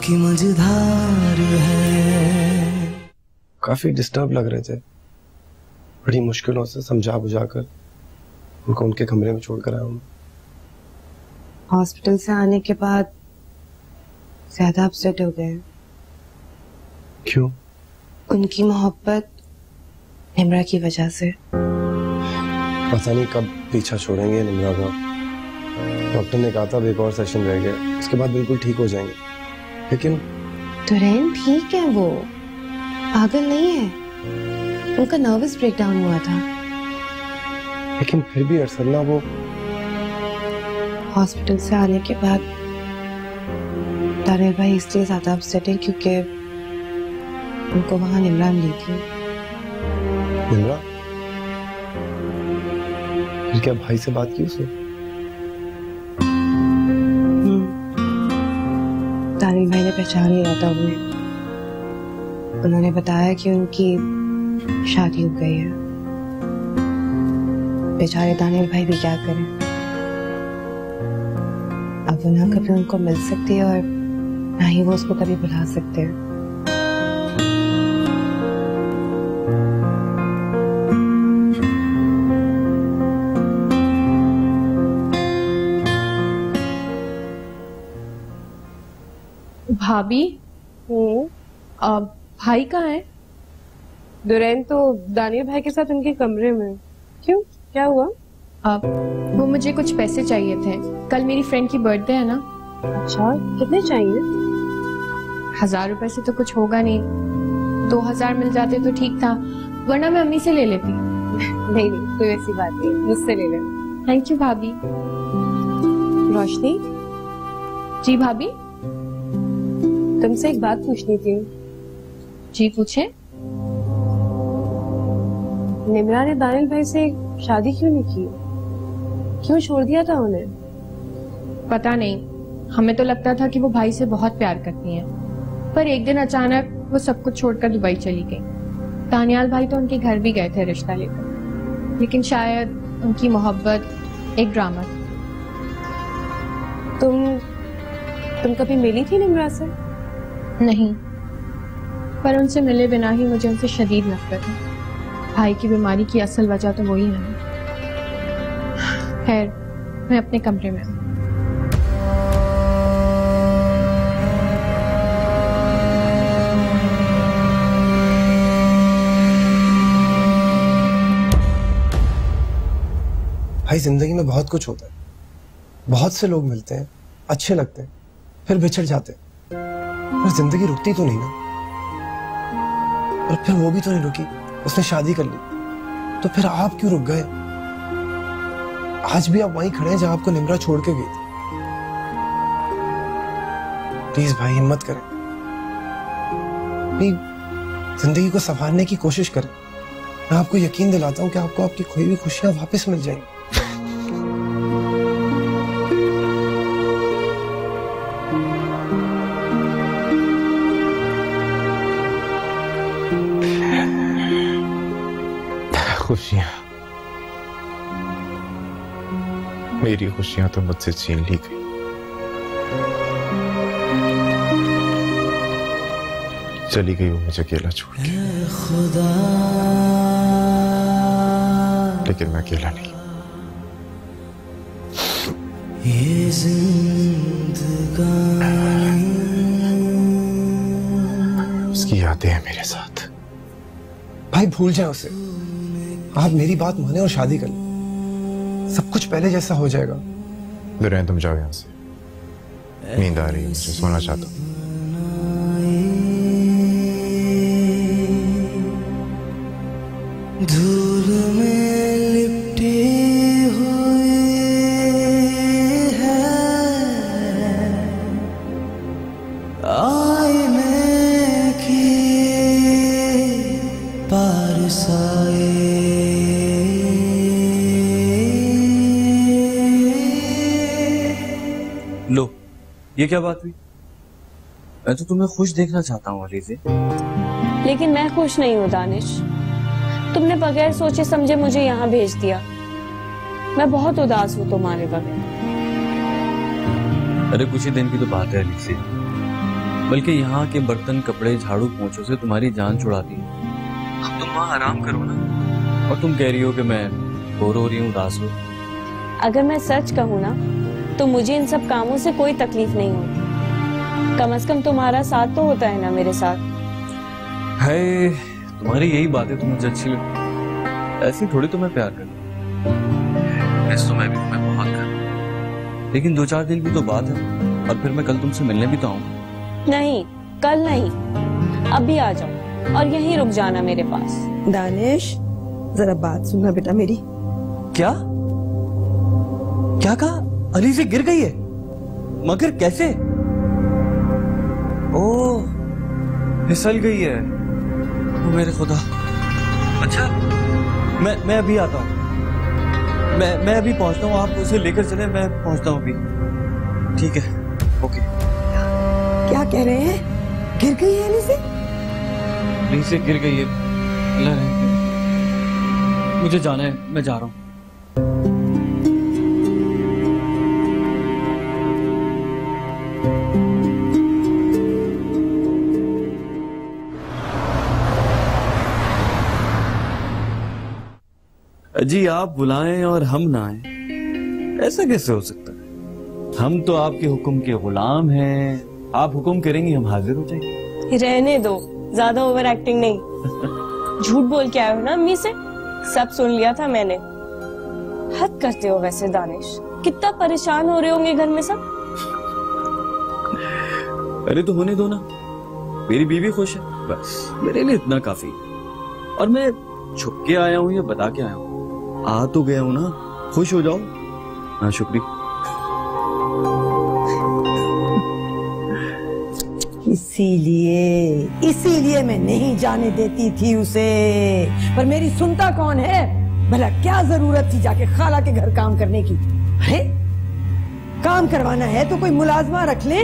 की मझधार है। काफी डिस्टर्ब लग रहे थे, बड़ी मुश्किलों से समझा बुझाकर उनको उनके कमरे में छोड़कर आया हूँ। हॉस्पिटल से आने के बाद ज्यादा अपसेट हो गए। क्यों? उनकी मोहब्बत निम्रा की वजह से। पता नहीं कब पीछा छोड़ेंगे निम्रा का। डॉक्टर ने कहा था एक और सेशन रह गया, उसके बाद बिल्कुल ठीक हो जाएंगे। लेकिन तुरैन ठीक है, वो पागल नहीं है। उनका नर्वस ब्रेकडाउन हुआ था। लेकिन फिर भी अरसलना वो हॉस्पिटल से आने के बाद दानियल भाई इसलिए ज्यादा अपसेट है क्योंकि उनको वहां निम्रा मिली थी। निम्रा? फिर क्या भाई से बात की उसने? दानियल भाई ने पहचान लिया था उन्हें। उन्होंने बताया कि उनकी शादी हो गई है। बेचारे दानियल भाई भी क्या करें। अब वो ना कभी उनको मिल सकती है और ना ही वो उसको कभी बुला सकते हैं। भाभी, भाई कहाँ है? दुरैन तो दानियल भाई के साथ उनके कमरे में। क्यों, क्या हुआ? वो मुझे कुछ पैसे चाहिए थे, कल मेरी फ्रेंड की बर्थडे है ना। अच्छा, कितने चाहिए? 1000 रुपए से तो कुछ होगा नहीं, 2000 मिल जाते तो ठीक था, वरना मैं अम्मी से ले लेती। नहीं नहीं, कोई ऐसी बात नहीं, मुझसे ले लेना। थैंक यू भाभी। रोशनी, जी भाभी। तुमसे एक बात पूछनी थी। जी पूछे। निम्रा ने दानियल भाई से शादी क्यों नहीं की? क्यों छोड़ दिया था उन्हें? पता नहीं, हमें तो लगता था कि वो भाई से बहुत प्यार करती हैं, पर एक दिन अचानक वो सब कुछ छोड़कर दुबई चली गई। दानियाल भाई तो उनके घर भी गए थे रिश्ता लेकर, लेकिन शायद उनकी मोहब्बत एक ड्रामा थी। तुम कभी मिली थी निम्रा से? नहीं, पर उनसे मिले बिना ही मुझे उनसे शदीद नफरत है। भाई की बीमारी की असल वजह तो वही है। खैर, मैं अपने कमरे में हूँ। भाई जिंदगी में बहुत कुछ होता है, बहुत से लोग मिलते हैं, अच्छे लगते हैं, फिर बिछड़ जाते हैं, पर जिंदगी रुकती तो नहीं ना। और फिर वो भी तो नहीं रुकी, उसने शादी कर ली, तो फिर आप क्यों रुक गए? आज भी आप वहीं खड़े हैं जहां आपको निम्रा छोड़ के गई थी। प्लीज भाई हिम्मत करें, अपनी जिंदगी को संभालने की कोशिश करें। मैं आपको यकीन दिलाता हूं कि आपको आपकी खोई हुई खुशियां वापस मिल जाएंगी। खुशियां, मेरी खुशियां तो मुझसे छीन ली गई। चली गई वो मुझे अकेला छोड़ के, लेकिन मैं अकेला नहीं। ये उसकी यादें हैं मेरे साथ। भाई भूल जाए उसे, आप मेरी बात माने और शादी कर लें, सब कुछ पहले जैसा हो जाएगा। दुरैन तुम जाओ यहाँ से, नींद आ रही है मुझे, सोना चाहता हूँ। धूल में लिपटी हुई है आईने की पारसाए। लो, ये क्या बात हुई? मैं तो तुम्हें खुश देखना चाहता हूँ अलीज़े। लेकिन मैं खुश नहीं हूँ दानिश। तुमने बगैर सोचे समझे मुझे यहाँ भेज दिया। मैं बहुत उदास हूँ तुम्हारे बगैर। अरे कुछ ही दिन की तो बात है अलीज़े, बल्कि यहाँ के बर्तन, कपड़े, झाड़ू, पोंछों से तुम्हारी जान छुड़ाती है। अब तुम वहाँ आराम करो ना। और तुम कह रही हो कि मैं बोर हो रही हूँ, उदास हो। अगर मैं सच कहूँ ना तो मुझे इन सब कामों से कोई तकलीफ नहीं होती। कम से कम तुम्हारा साथ तो होता है ना मेरे साथ। है, तुम्हारी यही बातें तो मुझे अच्छी लगती। ऐसी थोड़ी तो मैं प्यार करता। ऐसे तो मैं भी तुम्हें बहुत करता, लेकिन 2-4 दिन की तो बात है, और फिर मैं कल तुमसे मिलने भी तो आऊंगा। नहीं, कल नहीं, अभी आ जाओ और यहीं रुक जाना मेरे पास। दानिश, जरा बात सुनना बेटा मेरी। क्या क्या कहा? अली से गिर गई है? मगर कैसे? ओह, फिसल गई है। ओ मेरे खुदा। अच्छा, मैं अभी आता हूँ। मैं अभी पहुंचता हूँ, आप उसे लेकर चले, मैं पहुंचता हूँ अभी। ठीक है, ओके। क्या कह रहे हैं? गिर गई है अली से? अली से गिर गई है। अल्लाह रहम करे। मुझे जाना है, मैं जा रहा हूँ। जी, आप बुलाएं और हम ना आए, ऐसा कैसे हो सकता है? हम तो आपके हुक्म के गुलाम हैं। आप हुक्म करेंगे, हम हाजिर हो जाएंगे। रहने दो, ज्यादा ओवर एक्टिंग नहीं। झूठ बोल के आए हो ना अम्मी से, सब सुन लिया था मैंने। हद करते हो वैसे दानिश। कितना परेशान हो रहे होंगे घर में सब। अरे तो होने दो ना, मेरी बीवी खुश है, बस मेरे लिए इतना काफी। और मैं छुप के आया हूँ या बता के आया हूँ? आ तो गया हूँ ना, खुश हो जाओ। हाँ, शुक्रिया। इसीलिए मैं नहीं जाने देती थी उसे, पर मेरी सुनता कौन है? भला क्या जरूरत थी जाके खाला के घर काम करने की? है काम करवाना है तो कोई मुलाजमा रख ले।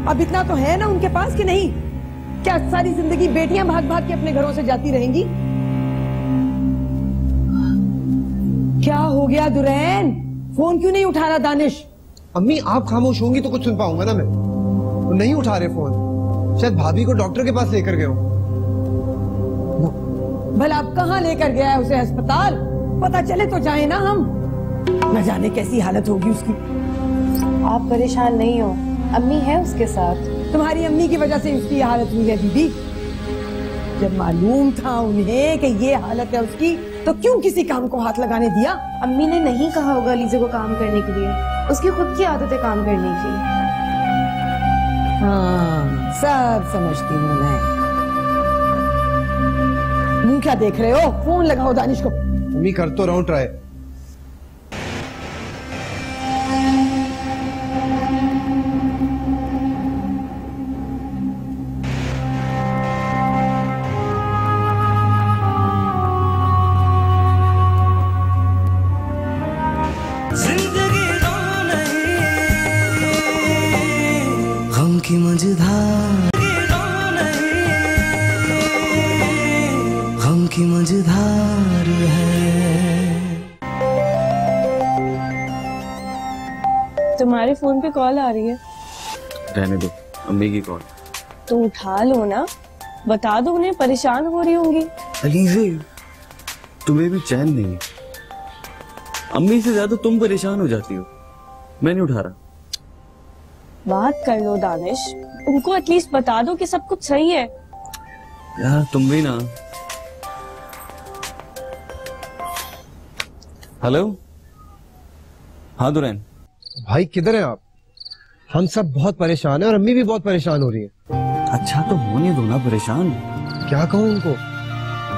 अब इतना तो है ना उनके पास कि नहीं? क्या सारी जिंदगी बेटियां भाग भाग के अपने घरों से जाती रहेंगी? क्या हो गया दुरैन? फोन क्यों नहीं उठा रहा दानिश? अम्मी, आप खामोश होंगी तो कुछ सुन पाऊंगा ना मैं। वो नहीं उठा रहे फोन, शायद भाभी को डॉक्टर के पास लेकर गए हो। भला अब कहाँ लेकर गया है उसे? अस्पताल? पता चले तो जाए ना हम। न जाने कैसी हालत होगी उसकी। आप परेशान नहीं हो, अम्मी है उसके साथ। तुम्हारी अम्मी की वजह से उसकी हालत हुई है दीदी। जब मालूम था उन्हें कि ये हालत है उसकी, तो क्यों किसी काम को हाथ लगाने दिया? अम्मी ने नहीं कहा होगा लीज़े को काम करने के लिए, उसकी खुद की आदत है काम करने की। हाँ, सब समझती हूँ मैं। मुंह क्या देख रहे हो? फोन लगाओ दानिश को। अम्मी, कर तो रहा हूं ट्राई। की मझधार, गम की मझधार है। तुम्हारे फोन पे कॉल आ रही है। रहने दो, अम्मी की कॉल। तो उठा लो ना, बता दो उन्हें, परेशान हो रही होंगी। अलीज़े, तुम्हें भी चैन नहीं है। अम्मी से ज्यादा तुम परेशान हो जाती हो। मैं नहीं उठा रहा। बात कर लो दानिश, उनको एटलीस्ट बता दो कि सब कुछ सही है। यार तुम भी ना। हेलो, हाँ दुरैन। भाई किधर हैं आप? हम सब बहुत परेशान हैं और अम्मी भी बहुत परेशान हो रही है। अच्छा तो होने दो ना परेशान। क्या कहूँ उनको?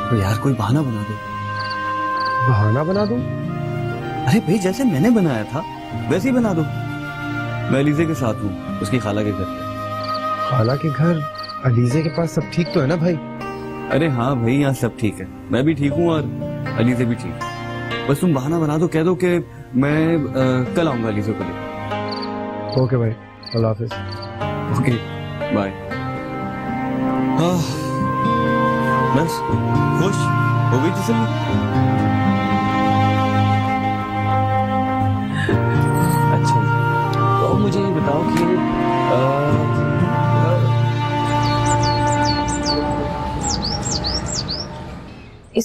तो यार कोई बहाना बना दो। बहाना बना दूं? अरे भाई, जैसे मैंने बनाया था वैसे ही बना दो। मैं अलीज़े के साथ हूँ, उसकी खाला के घर पे। खाला के घर? अलीज़े के पास सब ठीक तो है ना भाई? अरे हाँ भाई, यहाँ सब ठीक है। मैं भी ठीक हूँ और अलीज़े भी ठीक है। बस तुम बहाना बना दो, कह दो कि मैं कल आऊंगा अलीज़े को लेकर। ओके भाई, अल्लाह हाफिज। Okay bye. बस खुश हो गई तसल्ली? अच्छा, तो मुझे ये बताओ कि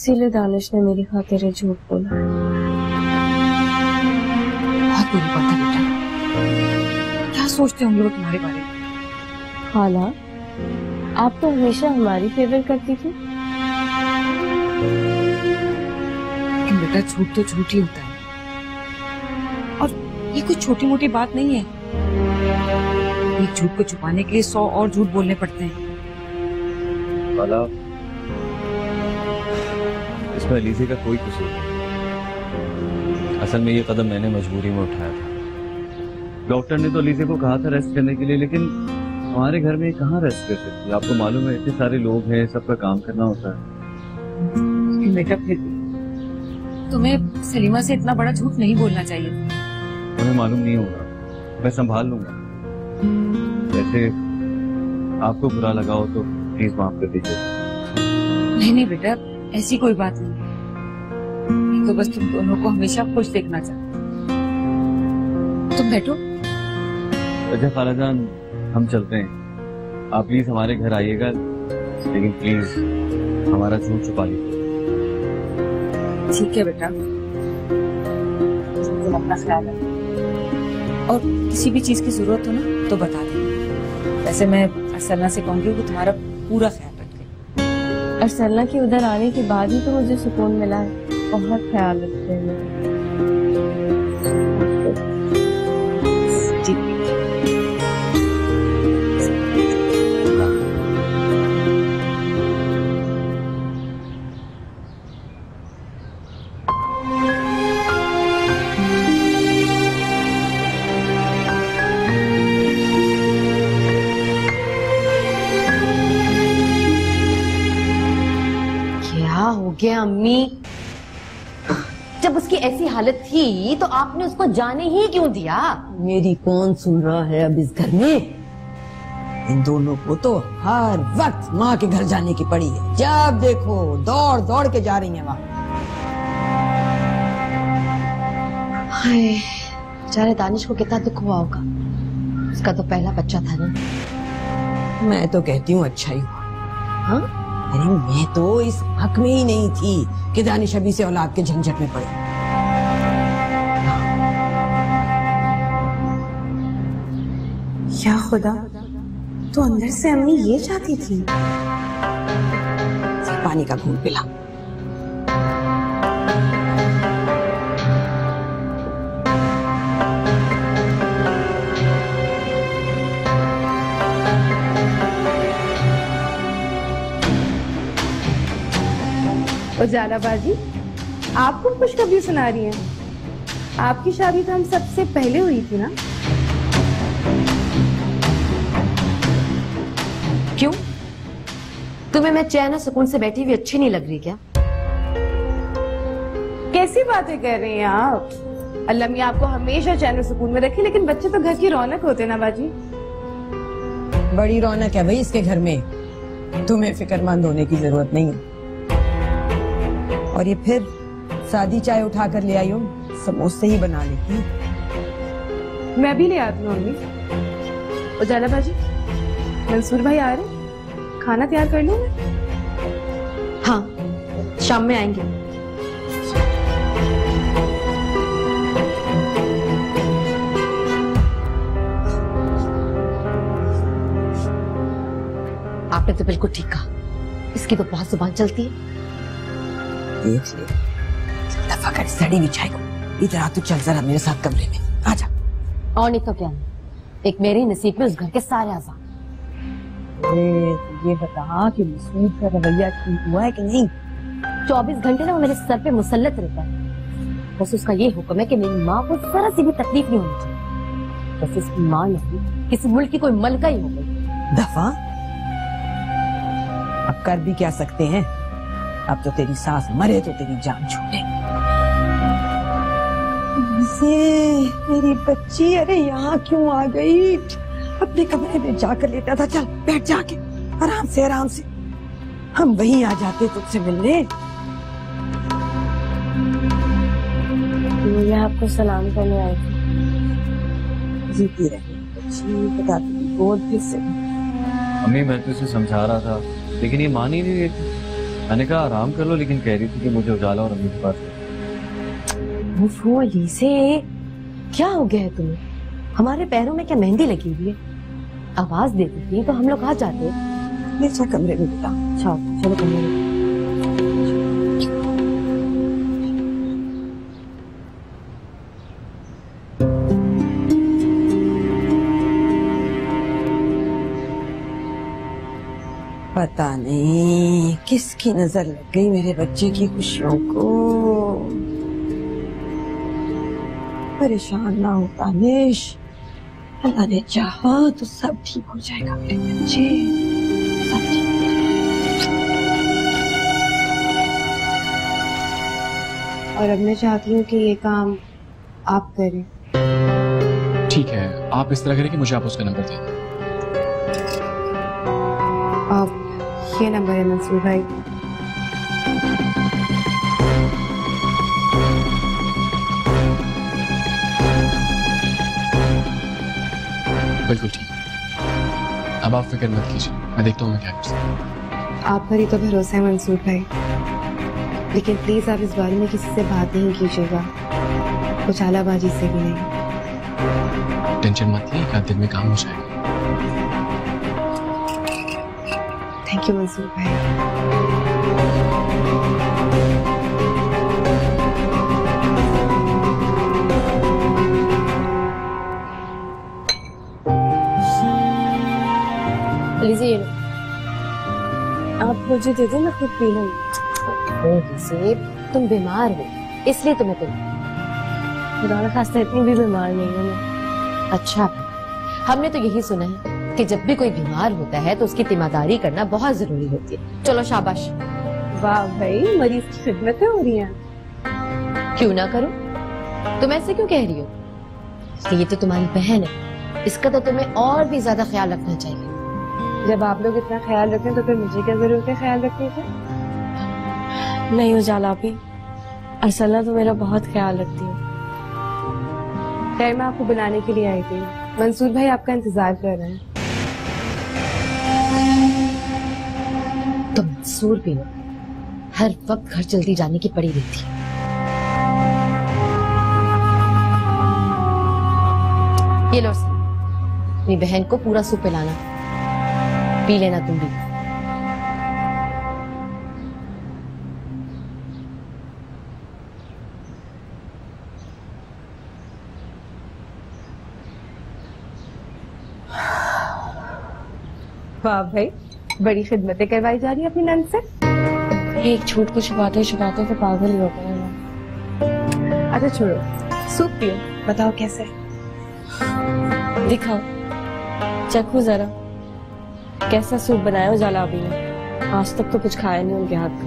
इसीलिए दानिश ने मेरी खातिर ये झूठ बोला। बहुत बुरी बात है बेटा। क्या सोचते हैं हम लोग तुम्हारे बारे में? खाला, आप तो हमेशा हमारी फेवर करती थी। लेकिन बेटा झूठ तो झूठ ही होता है, और ये कोई छोटी मोटी बात नहीं है। एक झूठ को छुपाने के लिए 100 और झूठ बोलने पड़ते हैं। वाला, इसमें अलीज़े का कोई कसूर नहीं। असल में ये कदम मैंने मजबूरी में उठाया था। डॉक्टर ने तो अलीज़े को कहा था रेस्ट करने के लिए, लेकिन हमारे घर में कहाँ रेस्ट कर सकती है? आपको मालूम है इतने सारे लोग हैं, सबका काम करना होता है। बेटा फिर तुम्हें सलीमा से इतना बड़ा झूठ नहीं बोलना चाहिए। तुम्हें मालूम नहीं होगा, मैं संभाल लूंगा। वैसे आपको बुरा लगा हो तो प्लीज माफ कर दीजिए। नहीं नहीं बेटा, ऐसी कोई बात नहीं। तो बस तुम दोनों को हमेशा खुश देखना चाहती। तुम बैठो। अच्छा खालाजान, हम चलते हैं। आप प्लीज हमारे घर आइएगा, लेकिन प्लीज हमारा झूठ छुपा लीजिए। ठीक है बेटा, तुम अपना ख्याल रखो, और किसी भी चीज की जरूरत हो ना तो बता देना। वैसे मैं अरसलना से कहूंगी कि तुम्हारा पूरा ख्याल रखे। अरसलना के उधर आने के बाद ही तो मुझे सुकून मिला है। बहुत ख्याल रखते हैं। हो गया अम्मी? जब उसकी ऐसी हालत थी तो आपने उसको जाने ही क्यों दिया? मेरी कौन सुन रहा है अब इस घर में? इन दोनों को तो हर वक्त माँ के घर जाने की पड़ी है। जब देखो दौड़ दौड़ के जा रही है वहाँ। हाय, बेचारे दानिश को कितना दुख हुआ होगा। उसका तो पहला बच्चा था ना। मैं तो कहती हूँ अच्छा ही हुआ। हाँ? अरे मैं तो इस हक में ही नहीं थी कि दानिश अभी से औलाद के झंझट में पड़े। या खुदा, तो अंदर से अम्मी ये चाहती थी। पानी का घूंट पिला। उजाला बाजी, आपको खुशखबरी सुना रही हैं। आपकी शादी तो हम सबसे पहले हुई थी ना? क्यों? तुम्हें मैं चैन और सुकून से बैठी हुई अच्छी नहीं लग रही क्या? कैसी बातें कर रही हैं आप? अल्लाह मियां आपको हमेशा चैन और सुकून में रखे, लेकिन बच्चे तो घर की रौनक होते ना बाजी। बड़ी रौनक है भाई इसके घर में। तुम्हें फिक्रमंद होने की जरूरत नहीं है। और ये फिर सादी चाय उठा कर ले आई हो, समोसे ही बना लेती। मैं भी ले आती हूँ अम्मी। उजाला बाजी, मंसूर भाई आ रहे, खाना तैयार कर लूं मैं? हाँ, शाम में आएंगे। आपने तो बिल्कुल ठीक कहा, इसकी तो बहुत जुबान चलती है। देख ले, दफा कर सड़ी बिछाई को। इधर तू चल जरा मेरे साथ कमरे में, आजा। और नहीं तो क्या, एक मेरे नसीब में उस घर के सारे आजाद। ये बता कि मसूद का रवैया ठीक हुआ है कि नहीं? 24 घंटे ना वो मेरे सर पे मुसल्लत रहता है। बस उसका ये हुक्म है कि मेरी माँ को जरा सी भी तकलीफ नहीं होनी चाहिए। बस उसकी माँ नहीं, किसी मुल्क की कोई मलका ही हो गई। दफा, अब कर भी क्या सकते हैं? अब तो तेरी सास मरे तो तेरी जान छूटे। मेरी बच्ची, अरे यहाँ क्यों आ गई? अपने कमरे में जाकर लेटा था। चल बैठ जाके, आराम से आराम से। हम वहीं आ जाते तुझसे मिलने। मैं आपको सलाम करने आई थी। जीती रही बच्ची, बता गोद फिर से। अम्मी, मैं तो इसे समझा रहा था, लेकिन ये मान ही नहीं रही थी। मैंने कहा आराम कर लो, लेकिन कह रही थी कि मुझे उजाला और अम्मी के पास वो अलीसे, क्या हो गया है तुम्हें? हमारे पैरों में क्या मेहंदी लगी हुई है? आवाज देती थी तो हम लोग आ जाते। अच्छा कमरे में बेटा। अच्छा चलो कमरे में। पता नहीं किसकी नजर लग गई मेरे बच्चे की खुशियों को। परेशान ना हो तानिश, अल्लाह ने चाहा तो सब ठीक हो जाएगा मेरे बच्चे, सब ठीक हो जाएगा। और अब मैं चाहती हूँ कि ये काम आप करें। ठीक है, आप इस तरह करें कि मुझे आप उसका नंबर दे दें। आप ये नंबर है मंसूर भाई। बिल्कुल ठीक। अब आप फिक्र मत कीजिए, मैं देखता हूँ मैं क्या कर सकता हूँ। आप पर ही तो भरोसा है मंसूर भाई, लेकिन प्लीज आप इस बारे में किसी से बात नहीं कीजिएगा, कुछ आलाबाजी से भी नहीं। टेंशन मत लीजिए, एक आध दिन में काम हो जाएगा। थैंक यू मंसूर भाई। लीजिए, आप मुझे दे दो, मैं खुद पी लूंगी। से तुम बीमार हो इसलिए तुम्हें खुदा ना खास्ता इतनी भी बीमार नहीं हूँ मैं। अच्छा, हमने तो यही सुना है कि जब भी कोई बीमार होता है तो उसकी तीमारदारी करना बहुत जरूरी होती है। चलो शाबाश। वाह भाई, मरीज की खिदमतें हो रही हैं। क्यों ना करो, तुम ऐसे क्यों कह रही हो? ये तो तुम्हारी बहन है, इसका तो तुम्हें और भी ज्यादा ख्याल रखना चाहिए। जब आप लोग इतना ख्याल रखें तो फिर मुझे क्या जरूरत है ख्याल रखने की? नहीं उजाला भी, अरसला तो मेरा बहुत ख्याल रखती है। खैर, मैं आपको बुलाने के लिए आई थी। मंसूर भाई आपका इंतजार कर रहे हैं। तो मंसूर भी हर वक्त घर जल्दी जाने की पड़ी रहती है। ये लो अपनी बहन को पूरा सूप पिलाना, पी लेना तुम भी। वाह भाई, बड़ी खिदमतें करवाई जा रही है अपनी नंद से। एक छूट को छुपाते छुपाते तो पागल ही हो गए हैं। अच्छा छोड़ो, सूप पियो, बताओ कैसे? दिखाओ, चखो जरा, कैसा सूप बनाया उजाला अभी ने? आज तक तो कुछ खाया नहीं उनके हाथ का।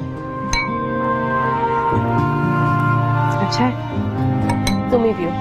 अच्छा है, तुम ही पियो।